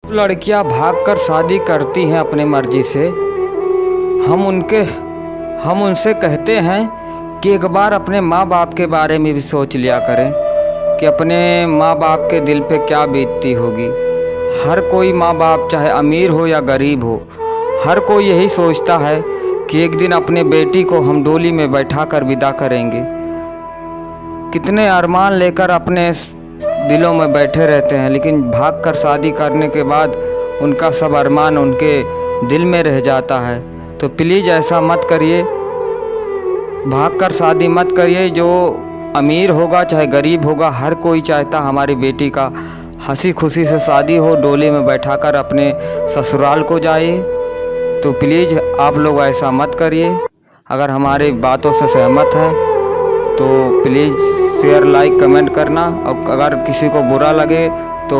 लड़कियां भागकर शादी करती हैं अपनी मर्जी से। हम उनसे कहते हैं कि एक बार अपने माँ बाप के बारे में भी सोच लिया करें कि अपने माँ बाप के दिल पे क्या बीतती होगी। हर कोई माँ बाप चाहे अमीर हो या गरीब हो, हर कोई यही सोचता है कि एक दिन अपने बेटी को हम डोली में बैठा कर विदा करेंगे। कितने अरमान लेकर अपने दिलों में बैठे रहते हैं, लेकिन भागकर शादी करने के बाद उनका सब अरमान उनके दिल में रह जाता है। तो प्लीज़ ऐसा मत करिए, भागकर शादी मत करिए। जो अमीर होगा चाहे गरीब होगा, हर कोई चाहता हमारी बेटी का हंसी खुशी से शादी हो, डोली में बैठाकर अपने ससुराल को जाए। तो प्लीज़ आप लोग ऐसा मत करिए। अगर हमारी बातों से सहमत हैं तो प्लीज़ शेयर लाइक कमेंट करना, और अगर किसी को बुरा लगे तो